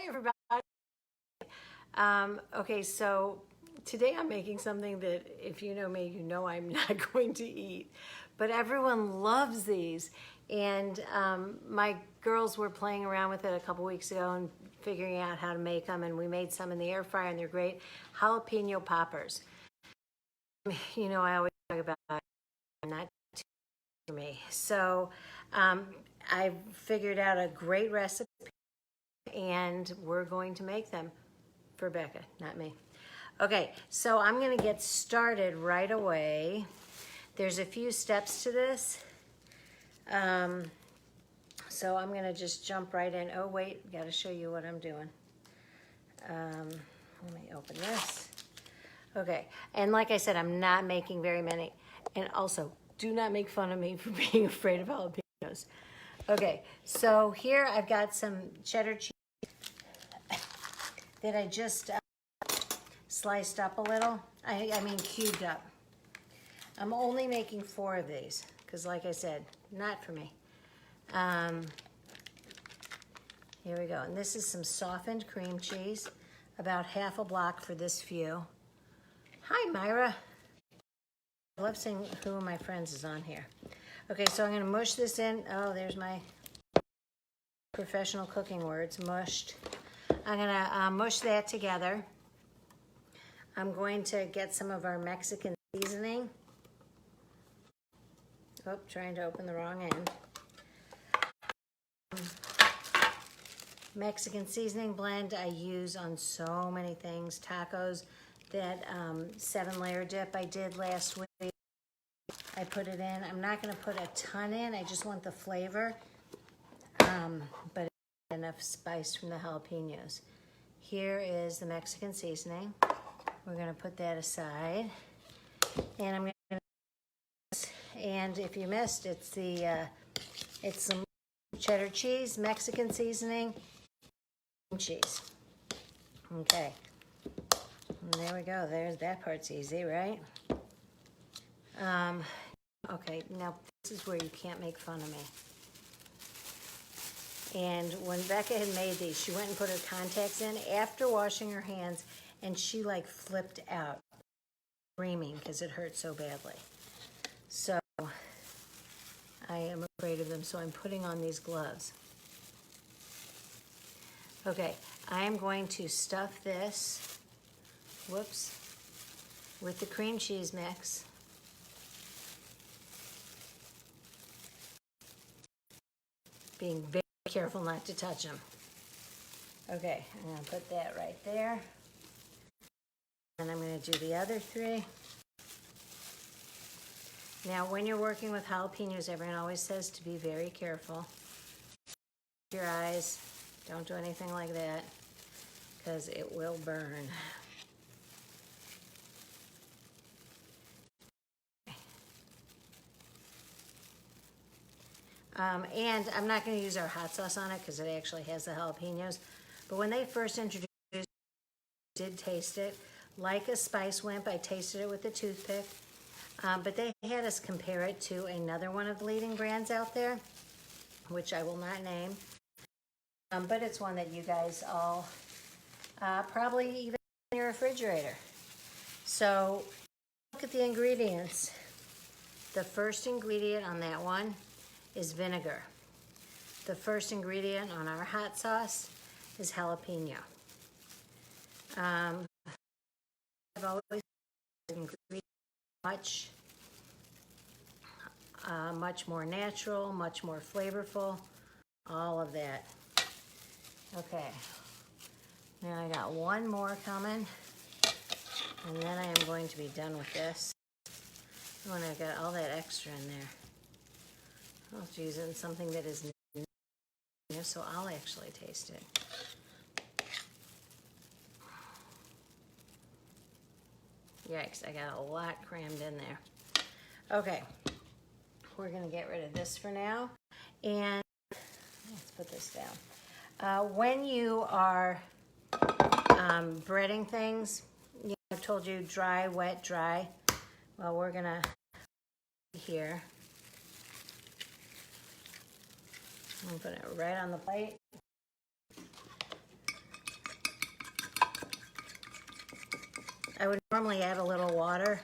Hi everybody. Okay, so today I'm making something that if you know me, you know I'm not going to eat, but everyone loves these. And my girls were playing around with it a couple weeks ago and figuring out how to make them, and we made some in the air fryer, and they're great. Jalapeno Poppers. You know, I always talk about not too for me. So I figured out a great recipe, and we're going to make them for Becca, not me. Okay, so I'm gonna get started right away. There's a few steps to this. So I'm gonna just jump right in. Oh wait, gotta show you what I'm doing. Let me open this. Okay, and like I said, I'm not making very many. And also, do not make fun of me for being afraid of jalapenos. Okay, so here I've got some cheddar cheese that I just sliced up a little. I mean cubed up. I'm only making 4 of these because like I said, not for me. Here we go. And this is some softened cream cheese, about half a block for this few. Hi, Myra. I love seeing who of my friends is on here. Okay, so I'm gonna mush this in. Oh, there's my professional cooking words, mushed. I'm gonna mush that together. I'm going to get some of our Mexican seasoning. Oh, trying to open the wrong end. Mexican seasoning blend I use on so many things. Tacos, that 7-layer dip I did last week. I put it in. I'm not gonna put a ton in. I just want the flavor. But enough spice from the jalapenos. Here is the Mexican seasoning. We're gonna put that aside. And I'm gonna, and if you missed, it's some cheddar cheese, Mexican seasoning, cheese. Okay, and there we go. There's that part's easy, right? Okay, now this is where you can't make fun of me. And when Becca had made these, she went and put her contacts in after washing her hands, and she like flipped out, screaming because it hurt so badly. So I am afraid of them, so I'm putting on these gloves. Okay, I am going to stuff this, whoops, with the cream cheese mix. Being very careful not to touch them. Okay, I'm gonna put that right there. And I'm gonna do the other 3. Now, when you're working with jalapenos, everyone always says to be very careful. Your eyes, don't do anything like that, because it will burn. And I'm not going to use our hot sauce on it because it actually has the jalapenos. But when they first introduced it, I did taste it. Like a spice wimp, I tasted it with a toothpick. But they had us compare it to another one of the leading brands out there, which I will not name. But it's one that you guys all probably even in your refrigerator. So look at the ingredients. The first ingredient on that one is vinegar. The first ingredient on our hot sauce is jalapeno. I've always ingredients much more natural, much more flavorful, all of that. Okay, now I got one more coming, and then I am going to be done with this. Oh, and I got all that extra in there. I'll use it in something that is new, so I'll actually taste it. Yikes, I got a lot crammed in there. Okay, we're gonna get rid of this for now. And let's put this down. When you are breading things, you know, I've told you dry, wet, dry. Well, we're gonna here. I'm gonna put it right on the plate. normally add a little water,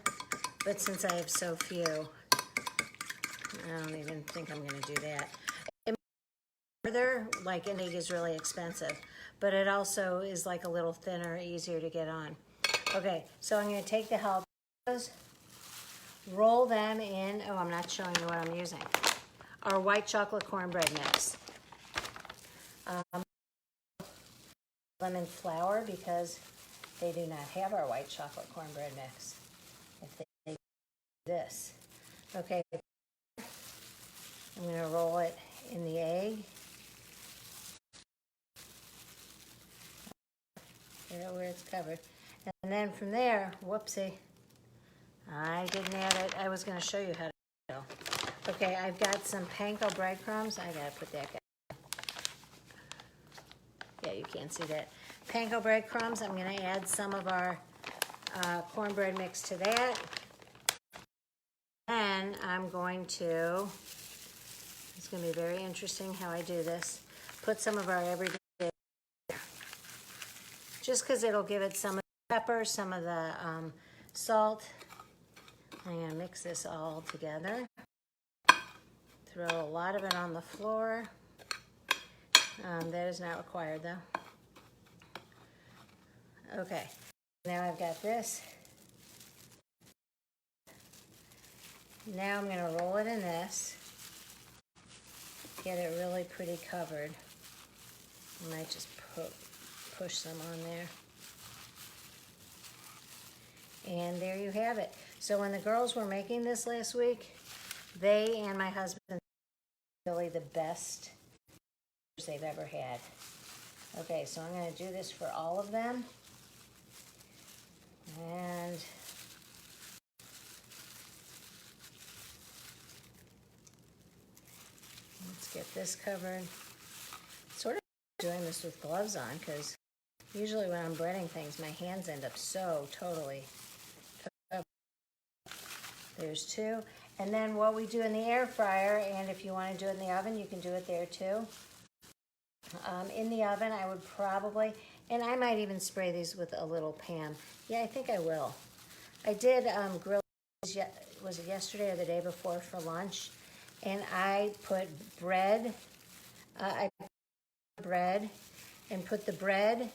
but since I have so few, I don't even think I'm gonna do that. Further, like an egg is really expensive, but it also is like a little thinner, easier to get on. Okay, so I'm gonna take the jalapenos, roll them in, oh, I'm not showing you what I'm using. Our white chocolate cornbread mix. Lemon flour because they do not have our white chocolate cornbread mix. If they do this. Okay, I'm gonna roll it in the egg. There where it's covered. And then from there, whoopsie, I didn't add it. I was gonna show you how to do. Okay, I've got some panko breadcrumbs. I gotta put that guy. Yeah, you can't see that. Panko breadcrumbs, I'm gonna add some of our cornbread mix to that. And I'm going to, it's gonna be very interesting how I do this, put some of our everyday, just because it'll give it some of the pepper, some of the salt. I'm gonna mix this all together. Throw a lot of it on the floor. That is not required though. Okay, now I've got this. Now I'm gonna roll it in this. Get it really pretty covered. I might just push some on there. And there you have it. So when the girls were making this last week, they and my husband really the best they've ever had. Okay, so I'm going to do this for all of them. And let's get this covered. Sort of doing this with gloves on because usually when I'm breading things, my hands end up so totally covered. There's two. And then what we do in the air fryer, and if you want to do it in the oven, you can do it there too. In the oven, I would probably, and I might even spray these with a little Pam. Yeah, I think I will. I did grill, was it yesterday or the day before for lunch? And I put bread, and put the bread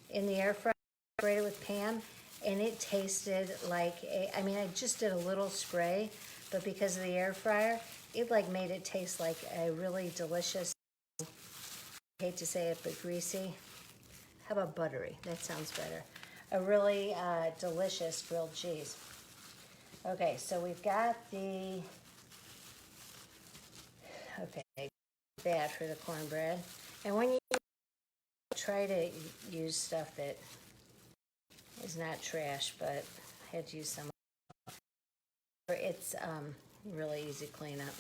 in the air fryer, sprayed it with Pam, and it tasted like I mean, I just did a little spray, but because of the air fryer, it like made it taste like a really delicious, I hate to say it, but greasy. How about buttery? That sounds better. A really delicious grilled cheese. Okay, so we've got the, okay, that for the cornbread. And when you try to use stuff that is not trash, but I had to use some. It's really easy cleanup.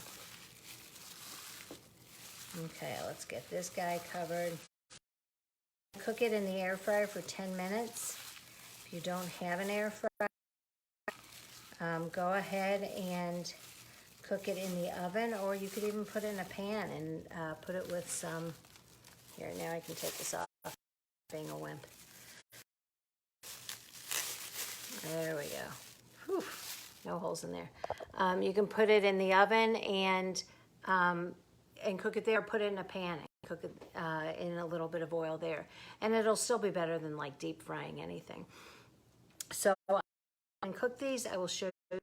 Okay, let's get this guy covered. Cook it in the air fryer for 10 minutes. If you don't have an air fryer, go ahead and cook it in the oven, or you could even put it in a pan and put it with some, here, now I can take this off, being a wimp. There we go. Whew, no holes in there. You can put it in the oven and cook it there, put it in a pan and cook it in a little bit of oil there. And it'll still be better than like deep frying anything. So and cook these, I will show you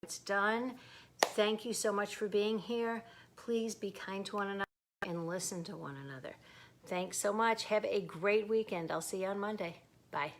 it's done. Thank you so much for being here. Please be kind to one another and listen to one another. Thanks so much. Have a great weekend. I'll see you on Monday. Bye.